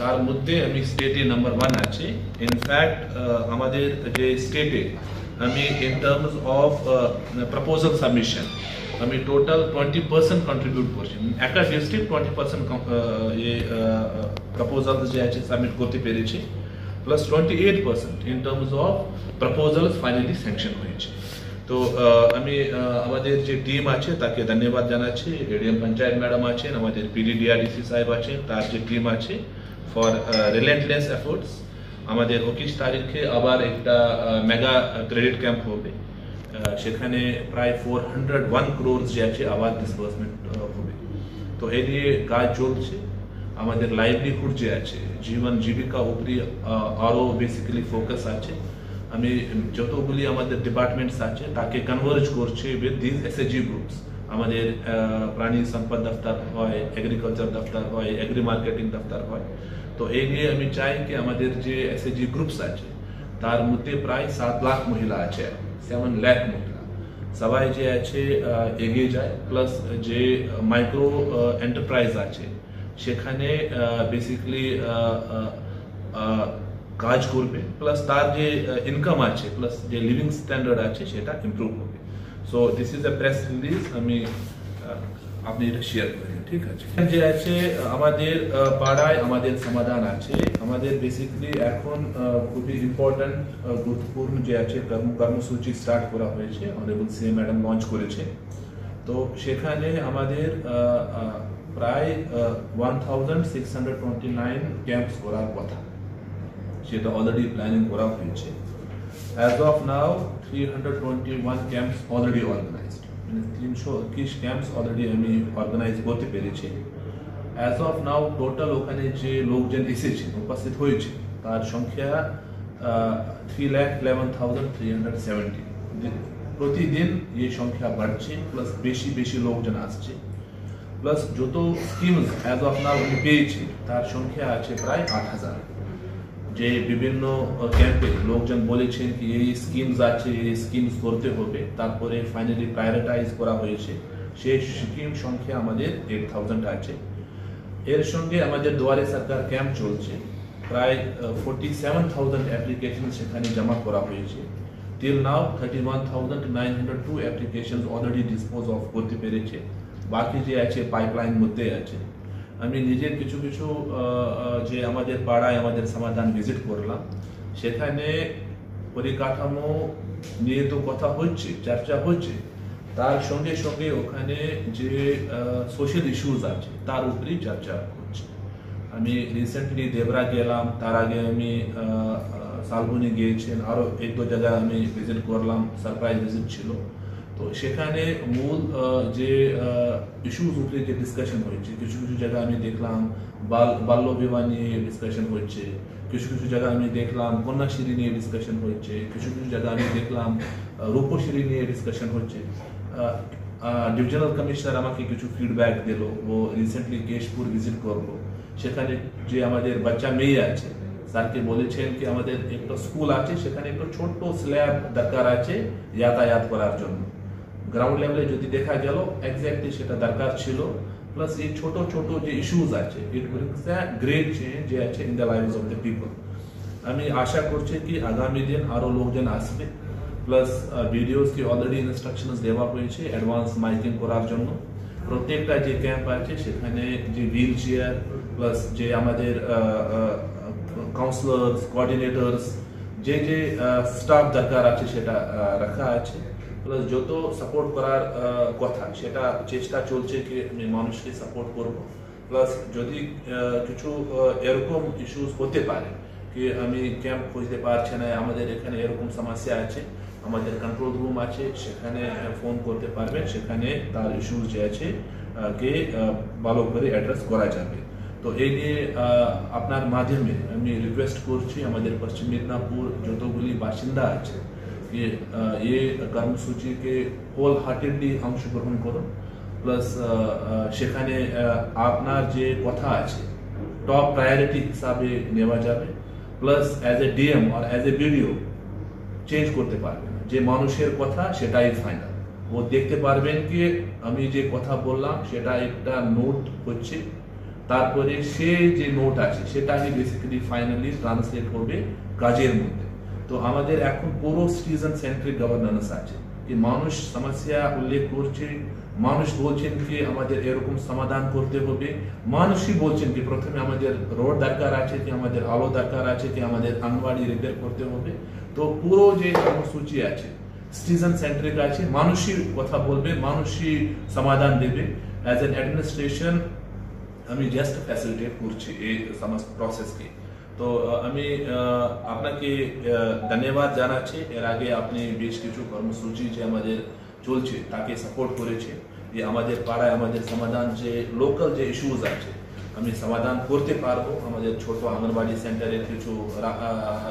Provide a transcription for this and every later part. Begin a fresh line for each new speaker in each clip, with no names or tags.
তার মধ্যে আমি স্টেটে নাম্বার 1 আছে। ইনফ্যাক্ট আমাদের যে স্টেটে আমি in terms of proposal submission আমি টোটাল 20% কন্ট্রিবিউট করছি। একটা ডিস্ট্রিক্ট 20% প্রপোজাল যে আছে সাবমিট করতে পেরেছি, plus 28% in terms of proposal finally sanction হয়েছে। তো আমি আমাদের যে টিম আছে তাকে ধন্যবাদ জানাচ্ছি। এডিএম পঞ্চায়েত ম্যাডাম আছেন, আমাদের পিডিডিআরডিসি সাহেব আছেন, তার যে টিম আছে ফর রিলেন্টলেস এফোর্টস। আমাদের 21 তারিখে আবার একটা মেগা ক্রেডিট ক্যাম্প হবে, সেখানে প্রায় 401 crore যে আছে আবার ডিসবার্সমেন্ট হবে। তো এই নিয়ে কাজ চলছে। আমাদের লাইভলিহুড যে আছে, জীবন জীবিকা উপরে আরও বেসিক্যালি ফোকাস আছে। আমি যতগুলি আমাদের ডিপার্টমেন্টস আছে তাকে কনভার্জ করছি উইথ দিস এসএজি গ্রুপস। আমাদের প্রাণী সম্পদ দফতর হয়, এগ্রিকালচার দফতর হয়, এগ্রি মার্কেটিং দফতর হয়। তো এই নিয়ে আমি চাই কি আমাদের যে এসএজি গ্রুপস আছে তার মধ্যে প্রায় 7 লাখ মহিলা আছে, 7 লাখ মহিলা সবাই যে আছে এগিয়ে যায়। প্লাস যে মাইক্রো এন্টারপ্রাইজ আছে সেখানে বেসিক্যালি কাজ করবে, প্লাস তার যে ইনকাম আছে প্লাস যে লিভিং স্ট্যান্ডার্ড আছে সেটা ইমপ্রুভ হবে। So this is a press release, আমি আপনি এটা শেয়ার করেন, ঠিক আছে। যে আছে আমাদের পাড়ায় আমাদের সমাধান আছে। আমাদের বেসিক্যালি এখন খুবই ইম্পর্টেন্ট গুরুত্বপূর্ণ যে আছে কর্মসূচি স্টার্ট করা হয়েছে, অনারেবল সিএম ম্যাডাম লঞ্চ করেছে। তো সেখানে আমাদের প্রায় 1629 ক্যাম্পস করার কথা, সেটা অলরেডি প্ল্যানিং করা হয়েছে। As of now 321 camps already organised, মানে 321 ক্যাম্পস অলরেডি আমি অর্গানাইজ করতে পেরেছি। অ্যাজ অফ নাও টোটাল ওখানে যে লোকজন এসেছে উপস্থিত হয়েছে তার সংখ্যা 3,11,370। প্রতিদিন এই সংখ্যা বাড়ছে, প্লাস বেশি বেশি লোকজন আসছে। প্লাস যত স্কিমস অ্যাজ অফ নাও আমি পেয়েছি তার সংখ্যা আছে প্রায় 8,000। যে বিভিন্ন ক্যাম্পে লোকজন বলেছেন কি এই স্কিমস আছে, এই স্কিমস করতে হবে, তারপরে ফাইনালি প্রায়োরিটাইজ করা হয়েছে। সেই স্কিম সংখ্যা আমাদের 8,000 আছে। এর সঙ্গে আমাদের দুয়ারে সরকার ক্যাম্প চলছে, প্রায় 47,000 অ্যাপ্লিকেশন সেখানে জমা করা হয়েছে। Till now 31,902 application already dispose of করতে পেরেছে, বাকি যে আছে পাইপলাইন মধ্যে আছে। আমি নিজের কিছু কিছু যে আমাদের পাড়ায় আমাদের সমাধান ভিজিট করলাম, সেখানে পরিকাঠামো নিয়ে তো কথা হচ্ছে, চর্চা হচ্ছে, তার সঙ্গে সঙ্গে ওখানে যে সোশ্যাল ইস্যুজ আছে তার উপরেই চর্চা হচ্ছে। আমি রিসেন্টলি দেবরা গেলাম, তার আগে আমি শালবনী গিয়েছেন, আরও 1-2 জায়গায় আমি ভিজিট করলাম, সারপ্রাইজ ভিজিট ছিল। তো সেখানে মূল যে ইস্যুজ উপরে যে ডিসকাশন হয়েছে, কিছু কিছু জায়গায় আমি দেখলাম বাল্য বিবাহ নিয়ে ডিসকাশন হচ্ছে, কিছু কিছু জায়গায় আমি দেখলাম কন্যাশ্রী নিয়ে ডিসকাশন হচ্ছে, কিছু কিছু জায়গায় আমি দেখলাম রূপশ্রী নিয়ে ডিসকাশন হচ্ছে। ডিভিশনাল কমিশনার আমাকে কিছু ফিডব্যাক দিল, ও রিসেন্টলি কেশপুর ভিজিট করলো, সেখানে যে আমাদের বাচ্চা মেয়ে আছে স্যারকে বলেছেন কি আমাদের একটা স্কুল আছে সেখানে একটা ছোট্ট স্ল্যাব দরকার আছে যাতায়াত করার জন্য। গ্রাউন্ড লেভেলে যদি দেখা গেল এক্স্যাক্টলি সেটা দরকার ছিল। প্লাস এই ছোট ছোট যে ইস্যুজ আছে ইট ব্রিংস আ গ্রেট চেঞ্জ যে আছে in the lives of the people. আমি আশা করছি কি আগামী দিন আরো লোকজন আসবে। প্লাস ভিডিওস কি অলরেডি ইনস্ট্রাকশনস দেওয়া হয়েছে অ্যাডভান্স মাইকিং করার জন্য। প্রত্যেকটা যে ক্যাম্প আছে সেখানে যে হুইল চেয়ার প্লাস যে আমাদের কাউন্সিলর্স, কোঅর্ডিনেটর্স, যে যে স্টাফ দরকার আছে সেটা রাখা আছে। প্লাস যত সাপোর্ট করার কথা সেটা চেষ্টা চলছে কি আমি মানুষকে সাপোর্ট করব। প্লাস যদি কিছু এরকম ইস্যুস হতে পারে কি আমি ক্যাম্প খুঁজতে পারছি না, আমাদের এখানে এরকম সমস্যা আছে, আমাদের কন্ট্রোল রুম আছে, সেখানে ফোন করতে পারবেন, সেখানে তার ইস্যুস যে আছে কে ভালো করে অ্যাড্রেস করা যাবে। তো এই নিয়ে আপনার মাধ্যমে আমি রিকোয়েস্ট করছি আমাদের পশ্চিম মেদিনীপুর যতগুলি বাসিন্দা আছে कि ये কর্মসূচি কে হোল হার্টেডলি অংশগ্রহণ করুন। প্লাস সেখানে আপনার যে কথা আছে টপ প্রায়োরিটি হিসাবে নেওয়া যাবে। প্লাস অ্যাজ এ ডিএম আর অ্যাজ এ বিডিও চেঞ্জ করতে পারবেন, যে মানুষের কথা সেটাই ফাইনাল। ও দেখতে পারবেন কি আমি যে কথা বললাম সেটা একটা নোট হচ্ছে, তারপরে সে যে নোট আছে সেটাকে বেসিক্যালি ফাইনালি ট্রান্সলেট হবে কাজের মধ্যে। তো আমাদের এখন পুরো সিটিজেন সেন্ট্রিক গভর্নেন্স আছে, যে মানুষ সমস্যা উল্লেখ করছে, মানুষ বলছেন কি আমাদের এরকম সমাধান করতে হবে, মানুষই বলছেন কি প্রথমে আমাদের রোড দরকার আছে, কি আমাদের আলো দরকার আছে, কি আমাদের আঙ্গনবাড়ি রিপেয়ার করতে হবে। তো পুরো যে কর্মসূচি আছে সিটিজেন সেন্ট্রিক আছে, মানুষই কথা বলবে, মানুষই সমাধান দেবে। অ্যাজ এন অ্যাডমিনিস্ট্রেশন আমি জাস্ট ফ্যাসিলিটেট করছি এই সমস্ত প্রসেসকে। তো আমি আপনাকে ধন্যবাদ জানাচ্ছি। এর আগে আপনি বেশ কিছু কর্মসূচি যে আমাদের চলছে তাকে সাপোর্ট করেছে, যে আমাদের পাড়ায় আমাদের সমাধান যে লোকাল যে ইস্যুজ আছে আমি সমাধান করতে পারবো। আমাদের ছোট আঙ্গনবাড়ি সেন্টারের কিছু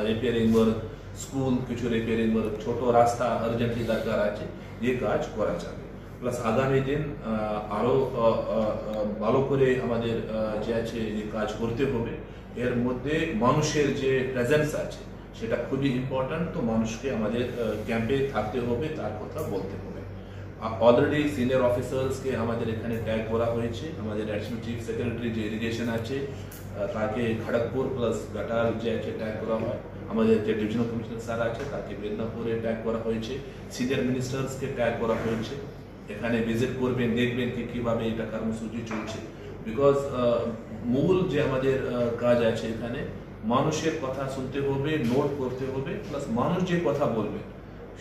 রিপেয়ারিং ওয়ার্ক, স্কুল কিছু রিপেয়ারিং ওয়ার্ক, ছোট রাস্তা আর্জেন্টলি দরকার আছে, এই কাজ করা যাবে। প্লাস আগামী দিন আরো ভালো করে আমাদের যে আছে এই কাজ করতে হবে। এর মধ্যে মানুষের যে প্রেজেন্স আছে সেটা খুবই ইম্পর্টেন্ট। তো মানুষকে আমাদের ক্যাম্পে থাকতে হবে, তার কথা বলতে হবে। অলরেডি সিনিয়র অফিসার্সকে আমাদের এখানে ট্যাগ করা হয়েছে। আমাদের অ্যাডিশনাল চিফ সেক্রেটারি যে ইরিগেশন আছে তাকে খড়গপুর প্লাস ঘাটাল যে আছে ট্যাগ করা হয়। আমাদের যে ডিভিশনাল কমিশনার স্যার আছে তাকে মেদিনীপুরে ট্যাগ করা হয়েছে। সিনিয়র মিনিস্টার্সকে ট্যাগ করা হয়েছে। এখানে ভিজিট করবেন, দেখবেন কি কিভাবে এটা কর্মসূচি চলছে। বিকজ মূল যে আমাদের কাজ আছে এখানে মানুষের কথা শুনতে হবে, নোট করতে হবে, প্লাস মানুষ যে কথা বলবে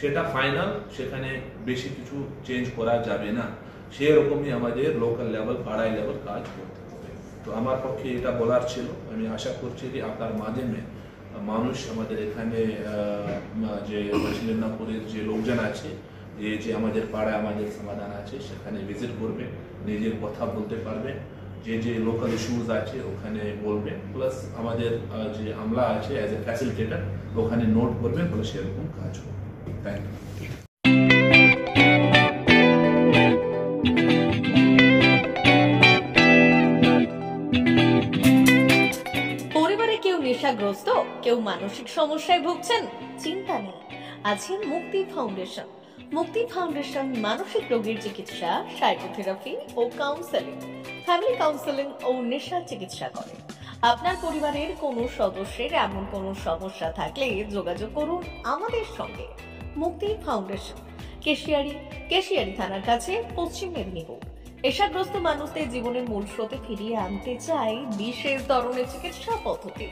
সেটা ফাইনাল, সেখানে বেশি কিছু চেঞ্জ করা যাবে না। সেরকমই আমাদের লোকাল লেভেল, পাড়ায় লেভেল কাজ করতে হবে। তো আমার পক্ষে এটা বলার ছিল। আমি আশা করছি যে আপনার মাধ্যমে মানুষ আমাদের এখানে যে মেদিনীপুরের যে লোকজন আছে, যে আমাদের পাড়ায় আমাদের সমাধান আছে সেখানে ভিজিট করবে, নিজের কথা বলতে পারবে, যে লোকাল ইস্যুজ আছে ওখানে বলবেন, প্লাস আমাদের যে আমলা আছে অ্যাজ এ ফ্যাসিলিটেটর ওখানে নোট করবেন, প্লাস সেরকম কাজ হবে। Thank you.
পরিবারে কেউ নেশাগ্রস্ত, কেউ মানসিক সমস্যায় ভুগছেন, চিন্তা নেই, আছে মুক্তি ফাউন্ডেশন। মুক্তি ফাউন্ডেশন মানসিক রোগের চিকিৎসা, সাইকোথেরাপি ও কাউন্সেলিং, ফ্যামিলি কাউন্সেলিং ও নেশা চিকিৎসা করে। আপনার পরিবারের কোনো সদস্যের এমন কোনো সমস্যা থাকলে যোগাযোগ করুন আমাদের সঙ্গে। মুক্তি ফাউন্ডেশন, কেশিয়ারি থানার কাছে, পশ্চিম মেদিনীপুর। নেশাগ্রস্ত মানুষদের জীবনের মূল স্রোতে ফিরিয়ে আনতে চাই বিশেষ ধরনের চিকিৎসা পদ্ধতি,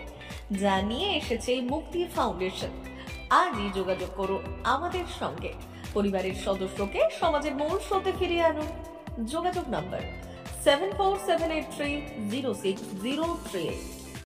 যা নিয়ে এসেছে মুক্তি ফাউন্ডেশন। আজই যোগাযোগ করুন আমাদের সঙ্গে। পরিবারের সদস্যকে সমাজের মূল স্রোতে ফিরিয়ে আনুন। যোগাযোগ নম্বর 7478306038।